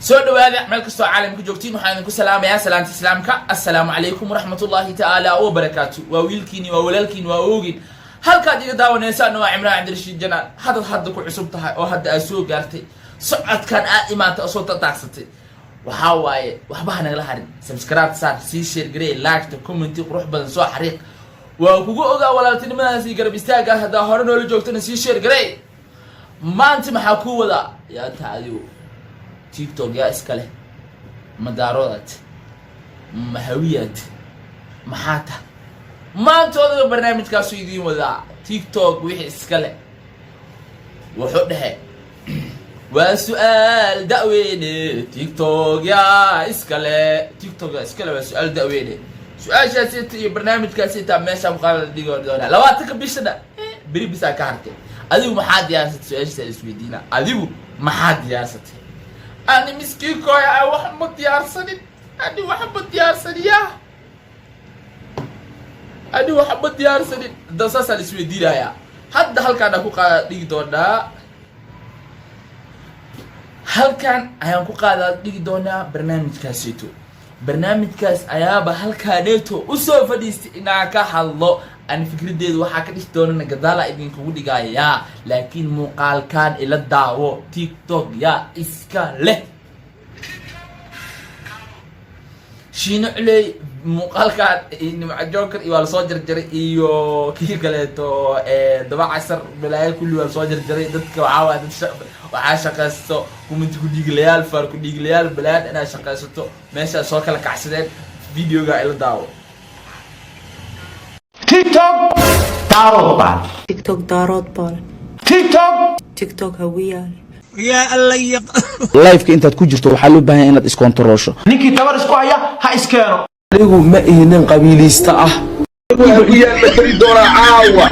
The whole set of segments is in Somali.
سو دواada meel kasto caalamka joogtiin waxaan ku salaamayaa salaanta islaamka assalaamu alaykum warahmatullahi ta'ala wa barakatuh waa wiilkiini waa walaalkiini waa oogin halkaad iga daawaneysaan waa Imraan Cabdirashiid Janaan hadda ku cusub tahay oo hadda ay soo gaartay socodkan aad imaanta oo soo taagsatay waxa waaye waxba nagala harin subscribe saar si share garee like comment qurux badan soo xariiq waa kugu ogaa walaaltinimadaasi garab istaaga hadda hore noola joogtana si share garee maanta maxaa ku wada yaa taadiyo TikTok يا إسكاله مدارات مهويات محاته ما أنت هذا البرنامج كاسويدين وذا تيك توك ويح إسكاله وحدها وسؤال دعويني تيك توك يا إسكاله تيك توك يا إسكاله وسؤال دعويني سؤال جالسة برنامج كاسيتا ماشى مقابل ديجور دولا لو أتكبيشنا بري بسا كارتي أديو محاد ياسة سؤال سويدينا أديو محاد ياسة أنا مسكين كويا وحمد ديارسني أنا وحمد ديارسني يا أنا وحمد ديارسني ده ساس السويدي يا حد هل كان أكو قاعد دونا هل كان أيام كو قاعد دونا برنامج كاسيتو برنامج كاس أيابا هل كانيتو وسوف ديستئناك حلو أنا فكرة دي waxaa ka dhix doona gadaala idinku dhigaya laakiin muuqaalkan ila daawo TikTok ya iska leh shiino ilay muuqaalkan in Joker iyo la soo jarjaray iyo kii galeeto daba casar bilaay kulli wal soo jarjaray dadka waxa shaqaysto comment ku dhiglayaal far ku dhiglayaal balaad ina shaqaysto meesha soo kala kacsadeen videoga ila daawo TikTok دارود بال TikTok دارود بال TikTok هوية يا الله لايفك انت ku jirto waxa loo baahan inaad iskontaroosho ninkii tabar isku haya ha iskeeno adigu ma ihnin qabiilista ah iyaan la tiri doona caawa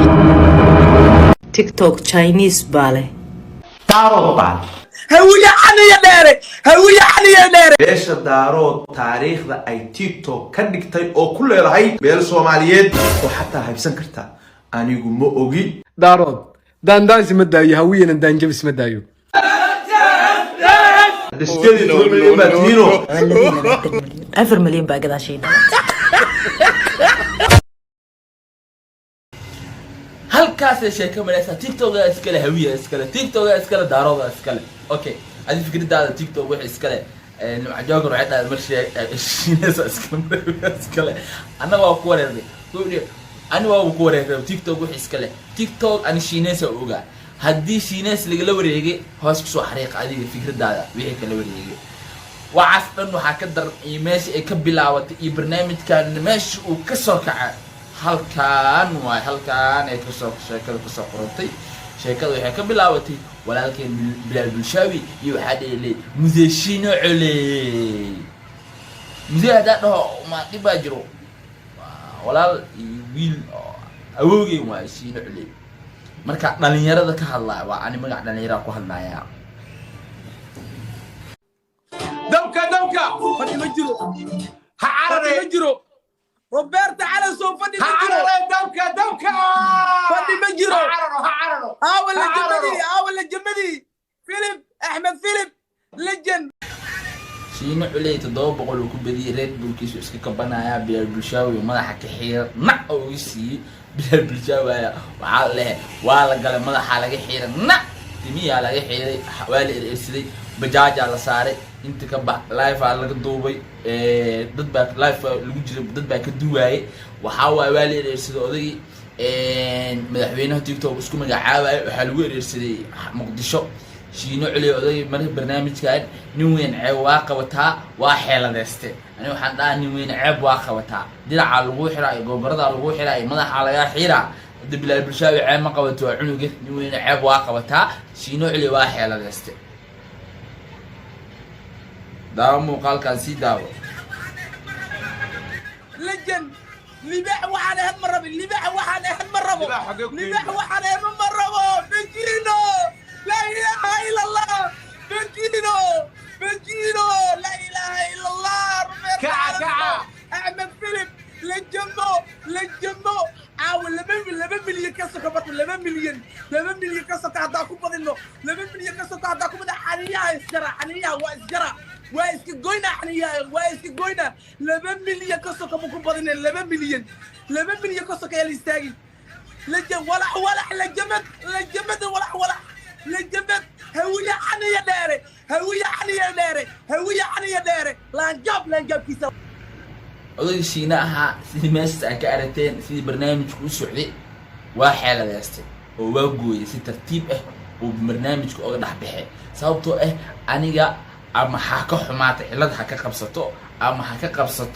TikTok Chinese bale دارود بال هوية عني ديري beesha daarood taariikhda ay TikTok ka dhigtay oo ku leedahay meel Soomaaliyeed oo xataa haybsan karta anigu ma ogi daarood daandaansi ma daayo hawiyana daanjabis ma daayo دستيدي تقول باتينو الذين 4 مليون بقى كذا شيء halkaas sheeko malaysa TikTok iskale hawiya iskale TikTok iskale daarood iskale okay adi fikradaada TikTok wax iskale Joker waxay marshey shiinaysa iskale anaga waa ku wareeray أنا وأقول TikTok وحس كله TikTok أنا شيناس أوجا هدي شيناس اللي قالوا وريجي هاس كسو حريق عادي فكرة ده ويهك قالوا وريجي وعارف إنه هكذا يمشي يكبلا وبرنامج كان ماشي وكسر كعان هل كان يكسر كسر قرطي شكل ويهك بلاوتي ولكن بلال بالشاوي يوحد اللي مزيشين عليه مزيه هذا ما تباجرو walaal wiil awooge waa shiino culay marka dhalinyarada ka hadlaa waa ani magac dhalinyarada ku hadlaaya دمكة فدي مجرو ha carare مجرو روبرت على سو فدي ha مجرو carare damka فدي مجرو ha cararo ولا جمدي فيلم احمد فيلم لجن shiino culay 700 oo ku badiyay Red Bull kiisu iska kabanaya Bilal Bulshaawi madaxa ka xiir nac oo isi Bilal Bulshaawi waxa leh waa la galay madaxa laga xiir nac timiya laga xiiray waa la irsiday bajaaja la saaray inta ka bax live laga duubay dad baa live lagu jiray dad baa ka duwaayay waxa waa la irsiday odagii madaxweynaha TikTok isku magacaabay waxa lagu irsiday Muqdisho shiino culay oday markii barnaamijkan nin weyn ceeb waa qabataa waa xeeladeeste ani waxaan dhahay nin weyn ceeb waa qabataa diraca lagu xiray goborada lagu xiray madaxa laga xiraa Bilal Bulshaawi ceeb ma qabato cunuga nin weyn ceeb waa qabataa shiino culay waa xeeladeeste daawo muuqaalkan si daawo لجن لباح وحنا هم مرة لباح وحنا هم مرة لباح وحنا هم مرة بنجينو لا إله إلا الله بنجينو لا إله إلا الله كعا أحمد فيلم لجمو عاول لما مليون كسر كبرت لما مليون كسر كهداكم بدينه لما مليون كسر كهداكم بدي حنيا إسجرا واسك قوينا حنيا واسك قوينا 2 مليون كسوك ممكن بدنا 2 مليون كسوك يا ليستاجي لجم ولا لجمت ولا لجمت هوية حنيا داري هوية حنيا داري لان جاب كيسا oday shiina ahaa sidii meeshaas aan ka aragteen sidii barnaamijku u socday waa xeeladaystay oo waa gooyay si tartiib ah oo barnaamijku uga dhex baxay sababtoo ah aniga ama ha ka xumaatay cilad ha ka qabsato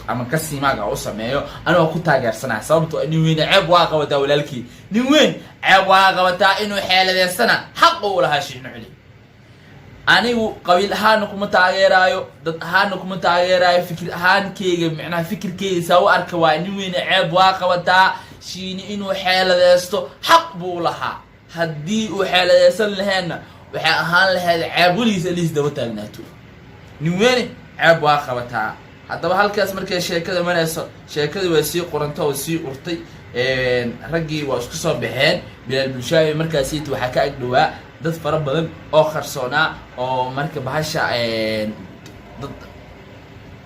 ama ka simaaga u sameeyo anoo ku taageersanaa sababtoo nin weyn ceeb waa qabataa walaalkii nin weyn ceeb waa qabataa inuu xeeladaystana xaq u lahaa shiina culi anigu qabiil ahaan kuma taageerayo dad ahaan kuma taageerayo fikir ahaan keega macnaha fikirkeeda saa u arka waa nin weyn ceeb waa qabataa shiini inuu xeeladeysto xaq buu lahaa haddii uu xeeladeysan lahaynna waxay ahaan lahayd ceeb weligiisa liis daba taagnaato nin weyn ceeb waa qabataa haddaba halkaas markay sheekada marayso sheekadii waa sii qoranta oo sii urtay raggii waa isku soo baxeen bilaal bulshaawi markaasiita waxaa ka ag dhawaa dad fara badan oo qarsoonaa oo marka bahasha dad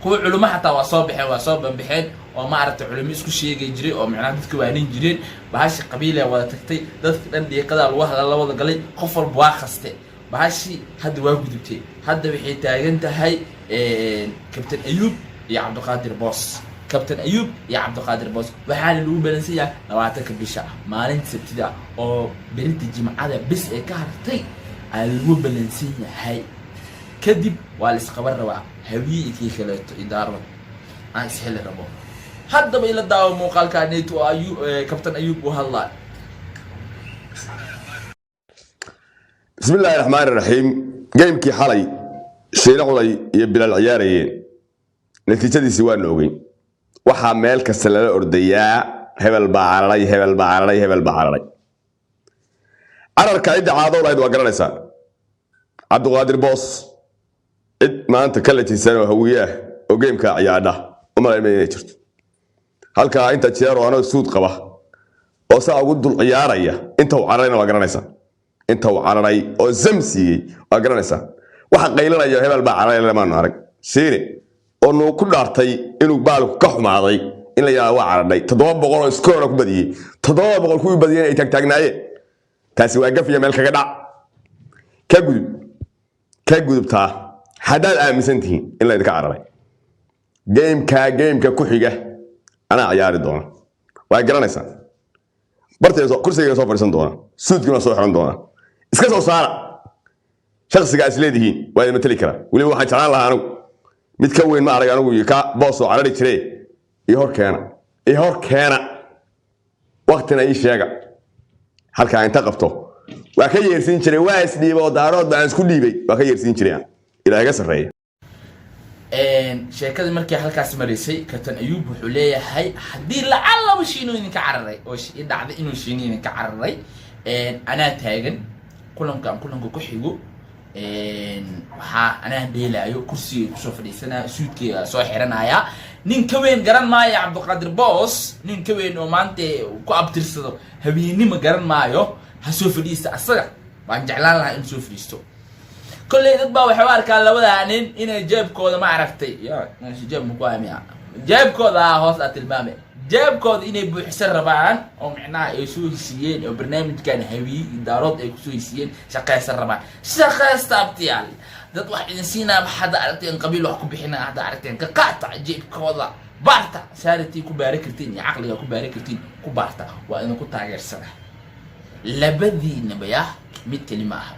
kuwa culimo xataa waa soo banbaxeen oo ma aragtay culimo isku sheegay jiray oo macnaha dadka waanin jireen bahasha qabiil ay wada tagtay dadka dhan dhiiqada lagu hadal la wada galay qof walba waa qaste bahashi hadda waa gudubtay hadda waxay taagan tahay kabtan ayuub iyo cabdiqaadir boos waxaana lagu balansan yahay 20 bisha maalinta sabtida oo berinta jimcada bis ay ka hartay ay lagu balansan yahay kadib waa la isqaban rabaa hawiikii kaleeto idaaro aan ishel rabo haddaba ila daawo muuqaalkaaneeto ayuu kabtan ayuub u hadlaa بسم الله الرحمن الرحيم جيمكي حالي شينا قلي iyo bilal ciyaarayeen natiijadiisi waa noogay waxa meel kasta la ordayaa hebel baa cararay ararka cid caado lahayd waa garanaysaa cabdiqaadir boos cid maanta kala tiisan oo hawiyaah oo geemka ciyaada uma leeyahay jirto halka inta jeer oo anoo suud qaba oo saa ugu dul ciyaaraya inta uu cararayna waa garanaysaa inta uu cararay oo zamsiiyay waa garanaysaa waxa qaylinaya hebel baa cararay lama arag siine oo noo ku dhaartay inuu baalku ka xumaaday in la yaa waa cararay 700 oo iskoor ku badiyay 700 ku badiyay ay taagnaayeen taasi waa gafiya meel kaga dhac ka gudubtaa hadaad aaminsantihiin in la idinka cararay gameka ku xiga ana ciyaari doona waa garanaysaa barteeso kursiga soo fadhiisan doona suudkuna soo xiran doona iska soo saara shakhsiga isleedihiin waa idin matali kara wali waxaan jeclaan lahaa anigu mid ka weyn ma arag anigu ka boos oo carari jiray iyo hor keena waqtina ii sheega halka inta qabto waa ka yeersin jiray waa isdhiibo daarood baan isku dhiibay waa ka yeersin jiray ilaaga sareeyo sheekada markii halkaas marisay kabtan ayuub wuxuu leeyahay hadii lacala shiino idinka cararay oo dhacday inuu shiino idinka cararay ana taagan kulanka ku xigo waxa ana dheelaayo kursiga ku soo fadhiisana suudkeega soo xiranaya nin ka weyn garan maayo cabdiqaadir boos nin ka weyn oo maanta ku abtirsado habeenimo garan maayo ha soo fadhiista asaga waan jeclaan lahaa in soo fadhiisto كل دad baa waxay arkaan labada nin inay jeebkooda ma aragtay jeeb ku aamiya jeebkooda hoos la tilmaamay jeebkooda inay buuxsan rabaan oo macnaa ay soo heshiiyeen oo barnaamijkan hawi idaarood ay ku soo heshiiyeen shaqaysan rabaan shaqaystaabtiyaal dad wax idin siinaa hada aragteen qabiil wax ku bixinaa hada aragteen ka qaata jeebkooda baarta saartii ku baari kartiin iyo aqliga ku baari kartiin ku baarta waa in ku taageersana labadiina baya mid kalima ah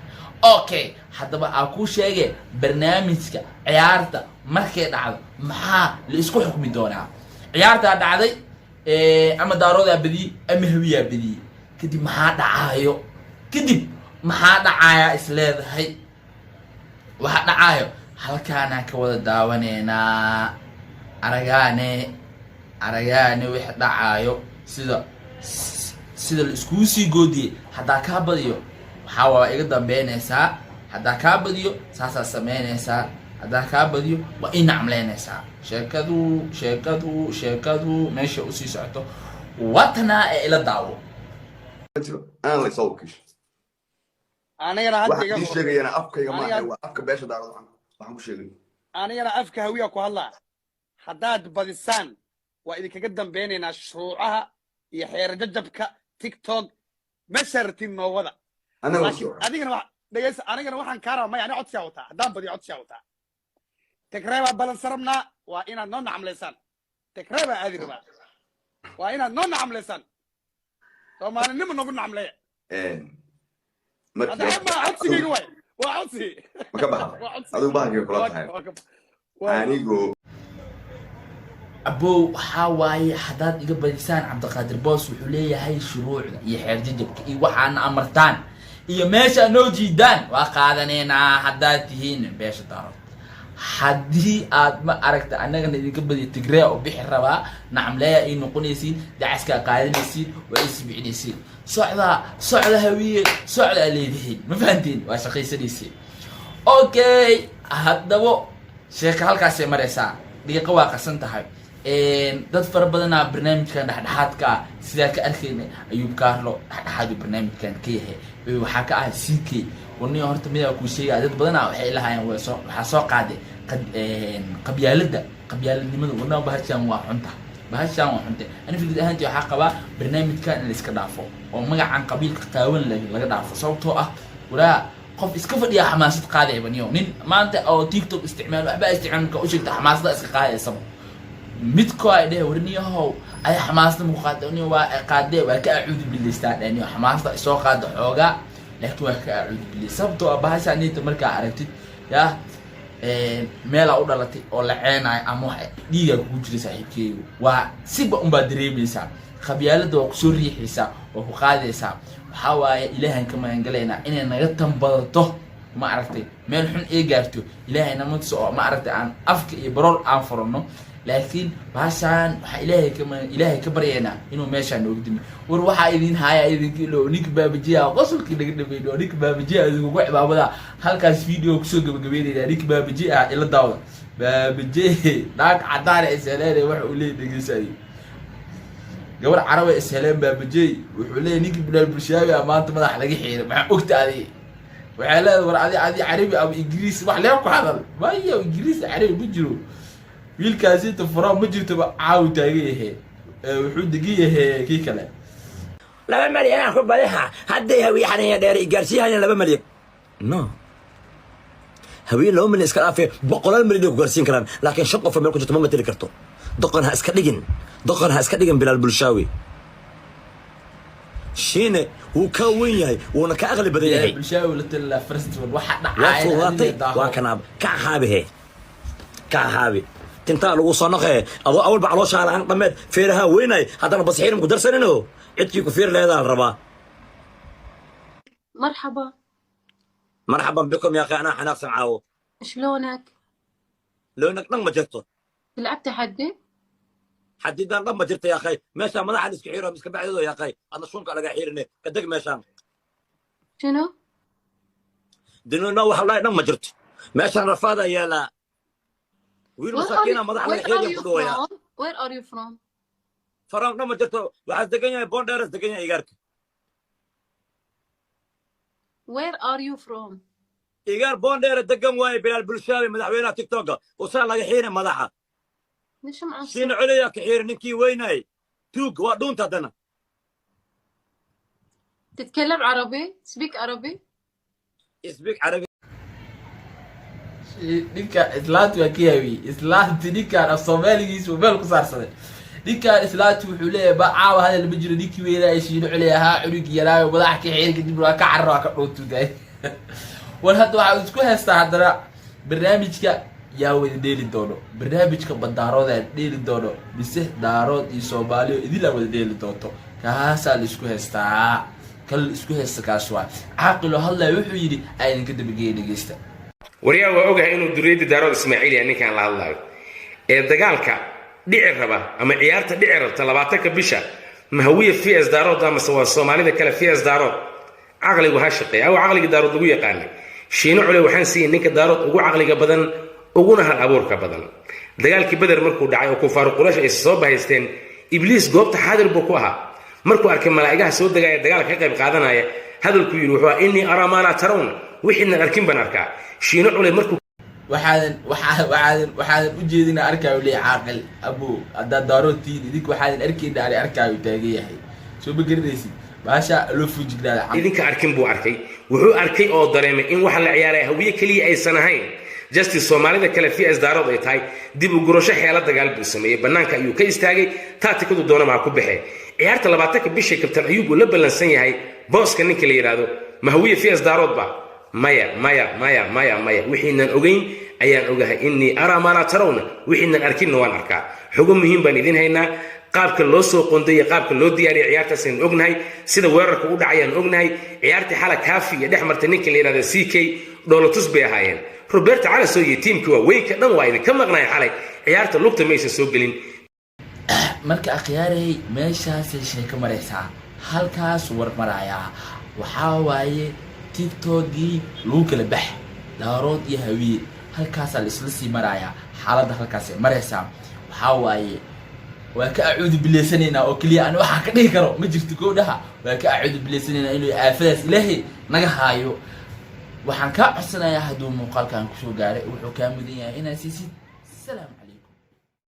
اوكي haddaba aan ku sheegay barnaamijka ciyaarta markay dhacdo maxaa la isku xukmi doonaa ciyaarta dhacday ama daarooda badi ama hawiya badi kadib maxaa dhacaya isleedahay waxa dhacayo halkaana ka wada daawaneena aragaane wix dhacayo sida la isku sii goodiyay hadaa ka badiyo waxa waa iga dambeynaysaa hadaa ka badiyo saasa sameynaysaa hadaa ka badiyo waa in amleynaysaa sheekadu meesha u sii socoto watana ila daawo aan la soo kish anagana hadda iga sheegayana afkayga ma waa afka beesha daarad waxaan ku sheegay أنا أفكه هوية كهلا حداد بديسان وإذا كقدم بيننا شروعها يحير جدبك تيك توك مسرتين موضة أنا لكن وصور أنا كنا واحد كارا ما يعني عد ساوتا دام بدي عد ساوتا تكريبا بلن سرمنا وإنا نون عملسان تكريبا هذه ربا وإنا نون عملسان ثم أنا نم نقول عملية هذا ما عدسي جوي وعدسي ما كبها هذا باقي كلام هاي أنيقو abow waxaa waaye hadaad iga badisaan cabdiqaadir boos wuxuu leeyahay shuruucda iyo xeer jajabka iyo waxaana amartaan iyo meesha noo jiidaan waa qaadaneynaa haddaad tihiin beesha daarood haddii aad ma aragta annagana idinka badiyo tigree oo bixi rabaa nacamleeya ay noqonaysiin dacaskaa qaadanaysiin waa isbixinaysiin socda hawiye socda aa leedihiin ma fahantiin waa shaqaysanaysiin okay haddaba sheeka halkaasay maraysaa dhiiqa waa qasan tahay dad fara badanaa barnaamijkan dhexdhexaadka ah sidaa ka arkayna ayuub kaarlo dhexdhexaad uu barnaamijkan ka yahay waxaa ka ah ck warniyo horta midaa kuu sheegaya dad badanaa waxay lahaayeen waxaa soo qaaday qabyaaladnimada warnaa bahashaan waa xunta ani fikrad ahaantii waxaa qabaa barnaamijkan in la iska dhaafo oo magacan qabiilka qaawan laga dhaafo sababtoo ah waraa qof iska fadhiya xamaasad qaadaya baniyo nin maanta oo tiktok isticmaal waxba isticmaal marka u sheegta xamaasada iska qaadaysaba midkoo ay dheh warniyahow ay xamaasada mu qaadaniyo waa qaadee waa ka acuudi bilaystaa dhaniyo xamaasada soo qaada xoogaa laakiin waa ka acuudi bilay sababtoo ah bahashaan inta markaa aragtid yaa meelaa u dhalatay oo la ceenayo ama wax dhiigaa kugu jira saaxiibkeeyu waa siba unbaa dareemaysaa qabyaalada waa kusoo riixaysaa waa ku qaadaysaa waxaa waaye ilaahan ka magangalaynaa inay naga tambadato ma aragtay meel xun ee gaarto ilaahay namatuso oo ma aragtay aan afka iyo baroor aan furano laakiin bahashaan waxaa ilaahay ka baryaynaa inuu meeshaan nooga dimi war waxaa idin haaya idinka ilo ninka baabajiya qosolkii naga dhameyn oo ninka baabajiya idinkugu cibaabada halkaas video kusoo gabagabeynayna ninka baabajiya ah ila daawda baabajiye naag cadaana isaleene waxa uu leeyahay dhegeysayo gabar carabi isheleen baabajey wuxuu leeyahay ninkii bilaal bulshaawi maanta madax laga xiiray maxaa ogta adi waxay leedahay war adi carabi ama ingiriisi wax lee ku hadal maayo ingiriisi carabi ma jiro wiilkaasi inta furo ma jirtoba caawi taagan yahay wuxuu degan yahay kii kale 2 malyan aan ku badiha hadday hawiyaxanaya dheer gaarsiiyaan 2 malyan no hawiya 2 malyan iska dhaafay 100 malyan ku gaarsiin karaan laakiin shan qof meel ku jirto ma matali karto doqon ha iska dhigin bilaal bulshaawi shiine wuu ka weyn yahay wuuna ka aqli badan yahay bulshaawi la tala festival waxa dhacay waa kanaab ka haabi tinta lagu soo noqay adoo awal ba caloosha aan dhameed feeraha weynay hadana basxiirin ku darsanino cidkii ku feer leedahay rabaa مرحبا بكم يا اخي انا حناق سمعاو شلونك؟ لونك ما جرته لعبت حديدان ما جرت يا اخي ماشي ما حد يسكي حيره مسك بعيده يا اخي انا شونك على حيرني قدك ماشي شنو؟ دنو نو والله ما جرت ماشي رفاضه يا لا وين مسكينه ما على حيره يقولوا يا Where are you from? فرام ما جرت واحد دقنيا بوندرس دقنيا ايغارك Where are you from? إيجار بوندير دقن واي بلال بلشاوي مدحوينها تيك توك وصار لها حين مدحها ليش معصب؟ شين عليا كحير نكي ويناي توك ودون تدنا تتكلم عربي؟ Speak عربي؟ يسبيك عربي ninka islaantu waa kiyawi islaantu ninkaan af soomaaligiisu meel ku saarsaday ninkaan islaantu wuxuu leeyahay ba caawa hadal ma jiro ninkii weynaa shiino culeeyahaa cunug yaraayo madaxa ka xeer kadib waa ka carro ka dhowtuday war hadda waxaa isku haystaa haddana barnaamijka yaa wada dheeli doono barnaamijka bandaarood aa dheeli doono mise daarood iyo soomaaliyo idilaa wada dheeli doonto kaasaa la isku haystaa kal isku haysta kaas waa caaqilo hadlaya wuxuu yidhi aa idinka dabageeya dhegeysta waryaa waa ogahay inuu duriyadda daarood ismaaciil yahay ninkaan la hadlaayo ee dagaalka dhici raba ama ciyaarta dhici rabta 20ka bisha ma hawiye fs daarood ama soomaalida kale fs daarood caqligu ha shaqeeya aw caqliga daarood lagu yaqaanay shiino cule waxaan siiyay ninka daarood ugu caqliga badan uguna hal abuurka badan dagaalkii badar markuu dhacay oo kufaar quraash ay soo bahaysteen ibliis goobta xaadir buu ku ahaa markuu arkay malaa'igaha soo dagaya dagaalka ka qayb qaadanaya hadalku yiri wuxuu inni ara ma la tarawna wixina arkin ban arkaa shiino cule markuu waxaadan u jeedina arkaayo leey caaqil abu haddaa daarootiin idinka waxaadan arkayna ari arkaayo taagan yahay soo ma garanaysid baasha loo fujignaada idinka arkin buu arkay wuxuu arkay oo dareemay in waxa la ciyaaray hawiye kaliya aysan ahayn justice Soomaalida kale fiis daarood ay tahay dib u gurasho xeelad dagaal buu sameeyay banaanka ayuu ka istaagay taatikadu doona ma ku baxay ciyaarta 20ka bisha kabtan ayuub la balansan yahay booska ninka la yiraahdo ma hawiye fiis daarood ba maya wixiinan ogeyn ayaan ogahay inni ara ma la tarawna wixiinan arkinna waan arkaa xugo muhiim baan idin haynaa qaabka loo soo qonday qaabka loo diyaariyay ciyaartaas aan ognahay sida weerarka u dhacayaan ognahay ciyaartii xala kaafi iyo dhexmartay ninka la yiraahdo CK dhoolatus bay ahaayeen Roberto Calaso iyo teamku waa weyn ka dhan waa idin ka maqnay xalay ciyaarta lugta meesha soo gelin marka akhyaaray meeshaas sheeko maraysaa halkaas war maraya waxa waaye TikTok-gii lagu kala bax daarood iyo hawiye halkaas la isla sii maraya xaaladda halkaas maraysaa waxa waaye waa ka acuud bileesanayna oo kaliya aan waxa ka dhigi karo ma jirto goodhaha waa ka acuud bileesanayna inuu aafadaas ilaahay naga haayo waxaan ka codsanayaa hadduu muuqaalkan ku soo gaaray wuxuu ka mudan yahay inaa siisid salaam